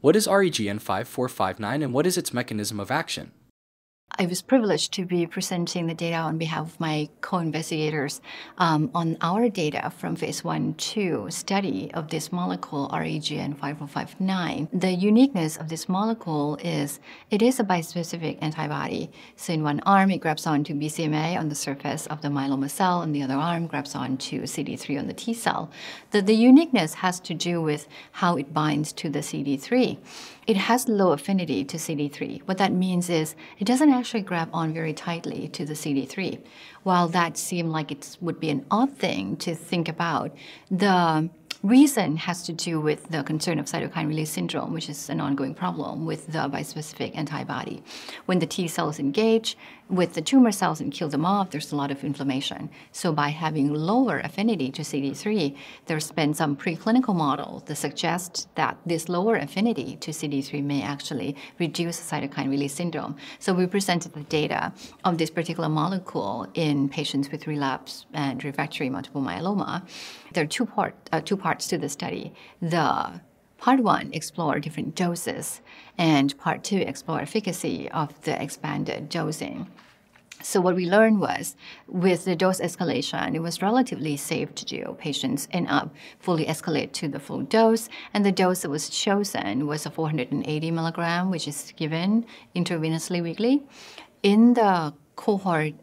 What is REGN5459 and what is its mechanism of action? I was privileged to be presenting the data on behalf of my co-investigators on our data from phase 1/2 study of this molecule, REGN5459. The uniqueness of this molecule is it is a bispecific antibody. So in one arm, it grabs onto BCMA on the surface of the myeloma cell, and the other arm grabs onto CD3 on the T cell. The uniqueness has to do with how it binds to the CD3. It has low affinity to CD3. What that means is it doesn't actually grab on very tightly to the CD3. While that seemed like it would be an odd thing to think about, the reason has to do with the concern of cytokine release syndrome, which is an ongoing problem with the bispecific antibody. When the T cells engage with the tumor cells and kill them off, there's a lot of inflammation. So by having lower affinity to CD3, there's been some preclinical models that suggest that this lower affinity to CD3 may actually reduce cytokine release syndrome. So we presented the data of this particular molecule in patients with relapse and refractory multiple myeloma. There are two parts to the study. The Part 1 explore different doses, and Part 2 explore efficacy of the expanded dosing. So what we learned was, with the dose escalation, it was relatively safe to do. Patients end up fully escalate to the full dose, and the dose that was chosen was a 480 milligram, which is given intravenously weekly. In the cohort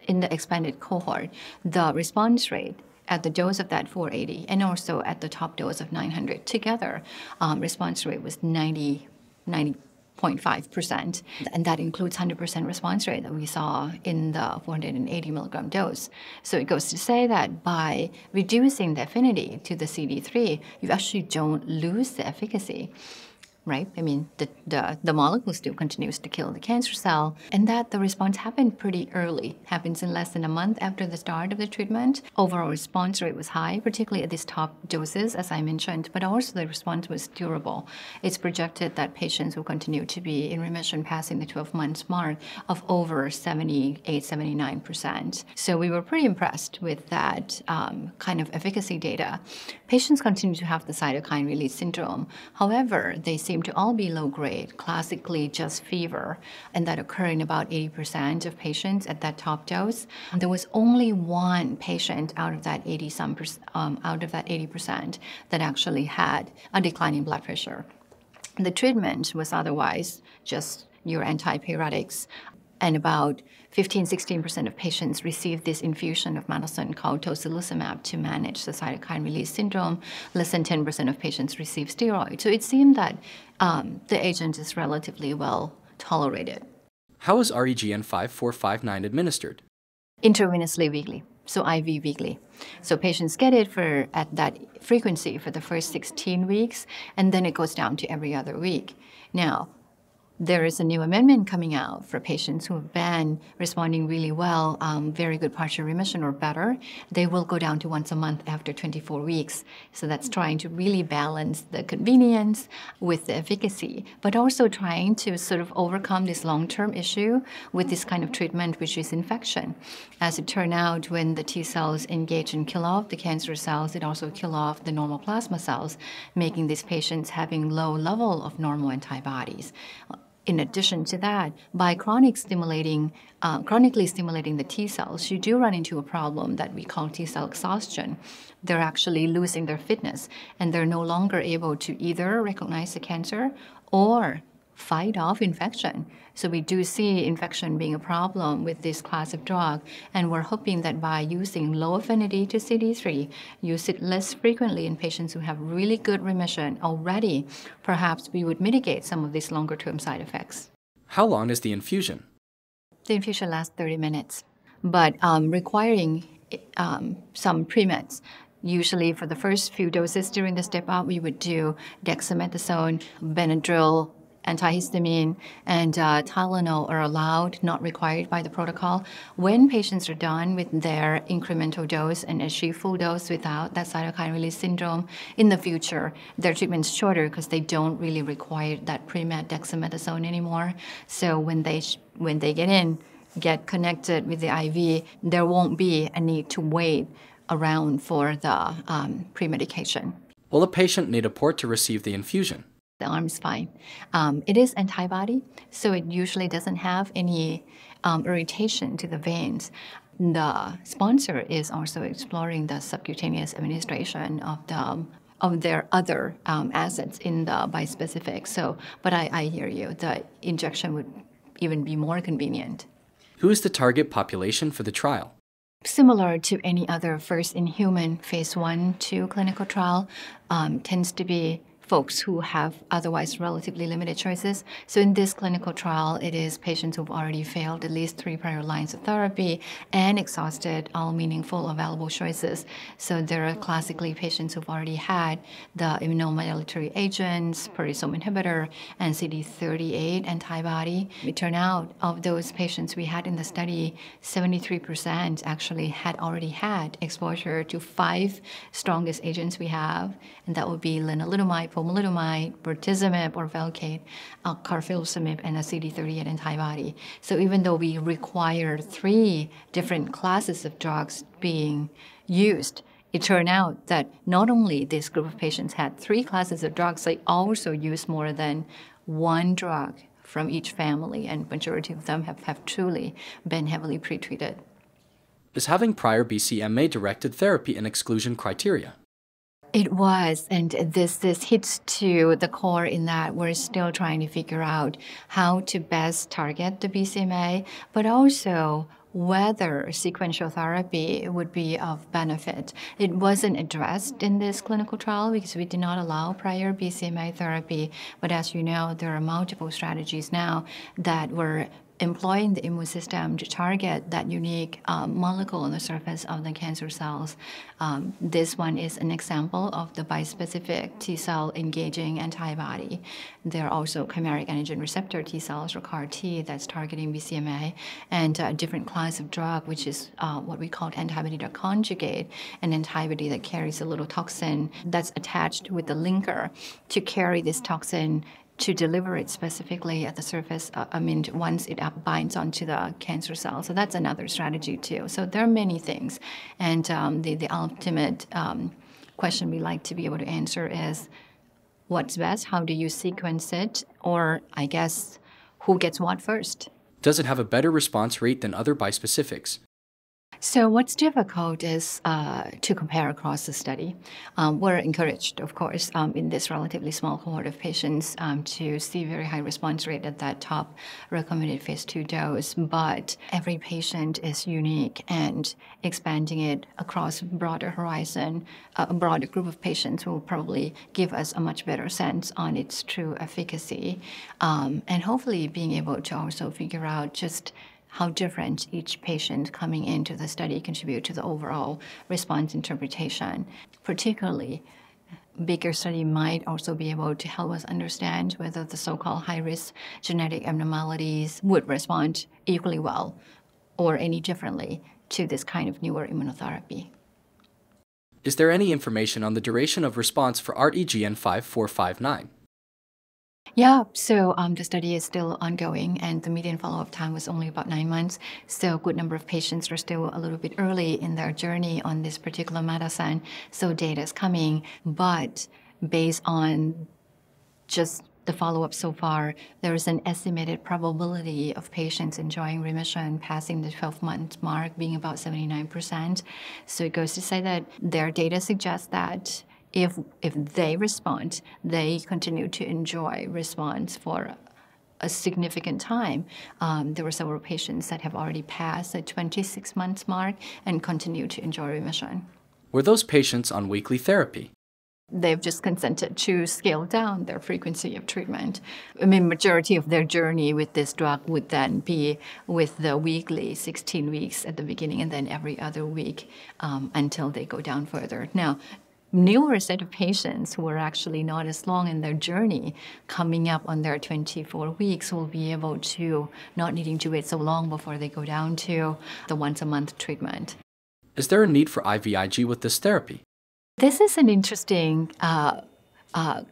in the expanded cohort, the response rate at the dose of that 480 and also at the top dose of 900 together, response rate was 90.5%. And that includes 100% response rate that we saw in the 480 milligram dose. So it goes to say that by reducing the affinity to the CD3, you actually don't lose the efficacy. Right? I mean, the molecule still continues to kill the cancer cell, and that the response happened pretty early, happens in less than a month after the start of the treatment. Overall response rate was high, particularly at these top doses, as I mentioned, but also the response was durable. It's projected that patients will continue to be in remission passing the 12 months mark of over 78-79%. So we were pretty impressed with that kind of efficacy data. Patients continue to have the cytokine release syndrome. However, they seem to all be low grade, classically just fever, and that occur in about 80% of patients at that top dose. There was only one patient out of that 80% that actually had a decline in blood pressure. The treatment was otherwise just your antipyretics, and about 15-16% of patients received this infusion of medicine called tocilizumab to manage the cytokine release syndrome. Less than 10% of patients received steroids. So it seemed that the agent is relatively well tolerated. How is REGN5459 administered? Intravenously weekly, so IV weekly. So patients get it at that frequency for the first 16 weeks, and then it goes down to every other week. Now, there is a new amendment coming out for patients who have been responding really well, very good partial remission or better. They will go down to once a month after 24 weeks. So that's trying to really balance the convenience with the efficacy, but also trying to sort of overcome this long-term issue with this kind of treatment, which is infection. As it turned out, when the T cells engage and kill off the cancer cells, it also kills off the normal plasma cells, making these patients having low level of normal antibodies. In addition to that, by chronically stimulating the T cells, you do run into a problem that we call T cell exhaustion. They're actually losing their fitness, and they're no longer able to either recognize the cancer or fight off infection. So we do see infection being a problem with this class of drug, and we're hoping that by using low affinity to CD3, use it less frequently in patients who have really good remission already, perhaps we would mitigate some of these longer-term side effects. How long is the infusion? The infusion lasts 30 minutes, but requiring some pre-meds. Usually for the first few doses during the step-up, we would do dexamethasone, Benadryl, antihistamine, and Tylenol are allowed, not required by the protocol. When patients are done with their incremental dose and achieve full dose without that cytokine release syndrome, in the future, their treatment's shorter because they don't really require that pre-med dexamethasone anymore. So when they get connected with the IV, there won't be a need to wait around for the premedication. Will a patient need a port to receive the infusion? The arm is fine. It is antibody, so it usually doesn't have any irritation to the veins. The sponsor is also exploring the subcutaneous administration of their other assets in the bispecific. So, but I hear you. The injection would even be more convenient. Who is the target population for the trial? Similar to any other first-in-human phase 1/2 clinical trial, tends to be folks who have otherwise relatively limited choices. So in this clinical trial, it is patients who've already failed at least 3 prior lines of therapy and exhausted all meaningful available choices. So there are classically patients who've already had the immunomodulatory agents, proteasome inhibitor, and CD38 antibody. It turned out of those patients we had in the study, 73% actually had already had exposure to 5 strongest agents we have, and that would be lenalidomide, pomalidomide, bortezomib or Velcade, carfilzomib, and a CD38 antibody. So even though we required 3 different classes of drugs being used, it turned out that not only this group of patients had 3 classes of drugs, they also used more than 1 drug from each family, and majority of them have truly been heavily pretreated. Is having prior BCMA-directed therapy an exclusion criteria? It was, and this hits to the core in that we're still trying to figure out how to best target the BCMA, but also whether sequential therapy would be of benefit. It wasn't addressed in this clinical trial because we did not allow prior BCMA therapy, but as you know, there are multiple strategies now that were employing the immune system to target that unique molecule on the surface of the cancer cells. This one is an example of the bispecific T-cell engaging antibody. There are also chimeric antigen receptor T-cells, or CAR-T, that's targeting BCMA, and a different class of drug, which is what we call antibody conjugate, an antibody that carries a little toxin that's attached with the linker to carry this toxin to deliver it specifically at the surface, once it binds onto the cancer cell. So that's another strategy too. So there are many things. And the ultimate question we like to be able to answer is, what's best? How do you sequence it? Or I guess, who gets what first? Does it have a better response rate than other bispecifics? So what's difficult is to compare across the study. We're encouraged, of course, in this relatively small cohort of patients to see very high response rate at that top recommended phase 2 dose, but every patient is unique, and expanding it across a broader horizon, a broader group of patients will probably give us a much better sense on its true efficacy, and hopefully being able to also figure out just how different each patient coming into the study contribute to the overall response interpretation. Particularly, bigger study might also be able to help us understand whether the so-called high-risk genetic abnormalities would respond equally well or any differently to this kind of newer immunotherapy. Is there any information on the duration of response for REGN5459? Yeah, so the study is still ongoing, and the median follow-up time was only about 9 months. So a good number of patients are still a little bit early in their journey on this particular medicine. So data is coming, but based on just the follow-up so far, there is an estimated probability of patients enjoying remission passing the 12-month mark being about 79%. So it goes to say that their data suggests that if they respond, they continue to enjoy response for a significant time. There were several patients that have already passed the 26 months mark and continue to enjoy remission. Were those patients on weekly therapy? They've just consented to scale down their frequency of treatment. Majority of their journey with this drug would then be with the weekly 16 weeks at the beginning and then every other week until they go down further. Now, newer set of patients who are actually not as long in their journey, coming up on their 24 weeks, will be able to not needing to wait so long before they go down to the once-a-month treatment. Is there a need for IVIG with this therapy? This is an interesting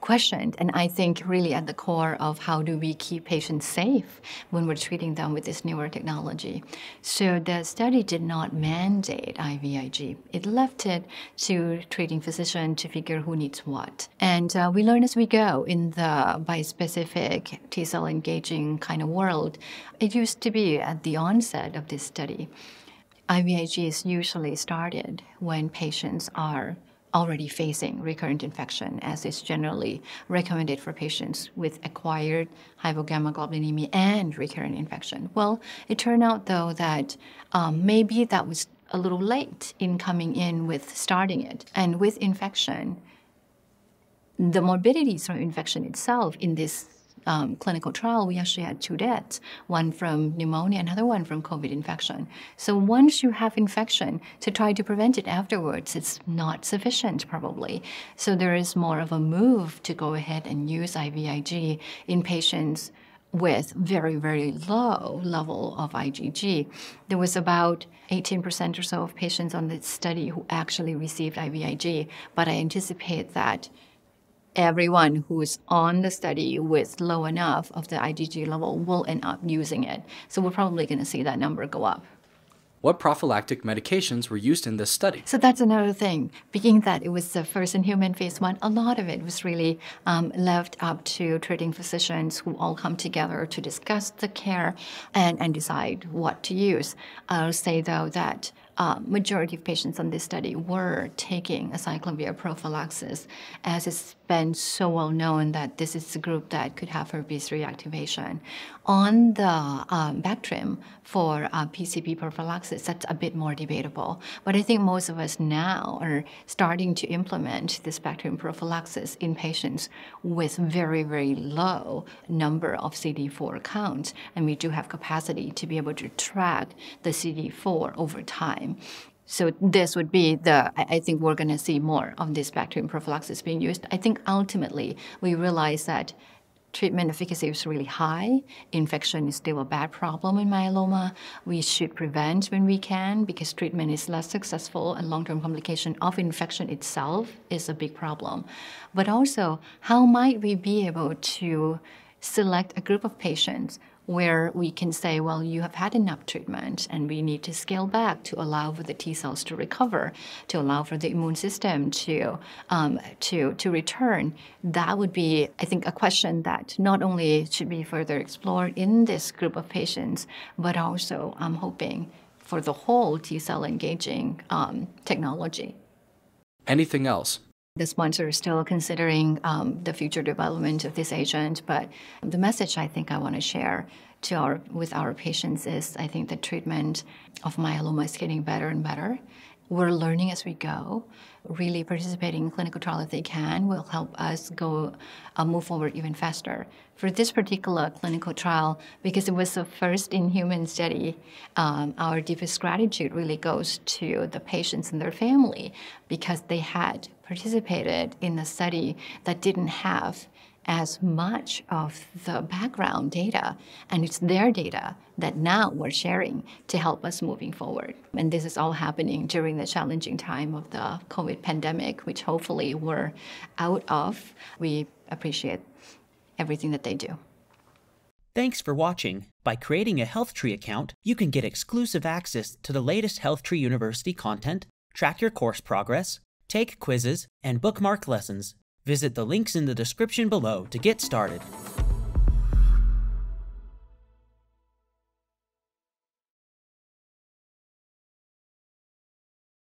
questioned, and I think really at the core of how do we keep patients safe when we're treating them with this newer technology. So the study did not mandate IVIG. It left it to treating physician to figure who needs what. And we learn as we go in the bispecific T-cell engaging kind of world. It used to be at the onset of this study, IVIG is usually started when patients are already facing recurrent infection, as is generally recommended for patients with acquired hypogammaglobulinemia and recurrent infection. Well, it turned out, though, that maybe that was a little late in coming in with starting it. And with infection, the morbidities from infection itself in this clinical trial, we actually had 2 deaths, one from pneumonia, another one from COVID infection. So once you have infection, to try to prevent it afterwards, it's not sufficient probably. So there is more of a move to go ahead and use IVIG in patients with very, very low level of IgG. There was about 18% or so of patients on this study who actually received IVIG, but I anticipate that everyone who is on the study with low enough of the IgG level will end up using it. So we're probably going to see that number go up. What prophylactic medications were used in this study? So that's another thing. Being that it was the first in human phase 1, a lot of it was really left up to treating physicians who all come together to discuss the care and decide what to use. I'll say, though, that majority of patients on this study were taking acyclovir prophylaxis, as it's been so well known that this is a group that could have herpes reactivation. On the Bactrim for PCP prophylaxis, that's a bit more debatable. But I think most of us now are starting to implement this Bactrim prophylaxis in patients with very, very low number of CD4 counts. And we do have capacity to be able to track the CD4 over time. So this would be I think we're going to see more of this Bactrim prophylaxis being used. I think ultimately we realize that treatment efficacy is really high. Infection is still a bad problem in myeloma. We should prevent when we can, because treatment is less successful and long-term complication of infection itself is a big problem. But also, how might we be able to select a group of patients where we can say, well, you have had enough treatment and we need to scale back to allow for the T cells to recover, to allow for the immune system to return. That would be, I think, a question that not only should be further explored in this group of patients, but also I'm hoping for the whole T cell engaging technology. Anything else? The sponsor is still considering the future development of this agent, but the message I think I want to share with our patients is I think the treatment of myeloma is getting better and better. We're learning as we go. Really participating in clinical trial if they can will help us move forward even faster. For this particular clinical trial, because it was the first in human study, our deepest gratitude really goes to the patients and their family, because they had participated in a study that didn't have as much of the background data, and it's their data that now we're sharing to help us moving forward. And this is all happening during the challenging time of the COVID pandemic, which hopefully we're out of. We appreciate everything that they do. Thanks for watching. By creating a HealthTree account, you can get exclusive access to the latest HealthTree University content, track your course progress, take quizzes, and bookmark lessons. Visit the links in the description below to get started.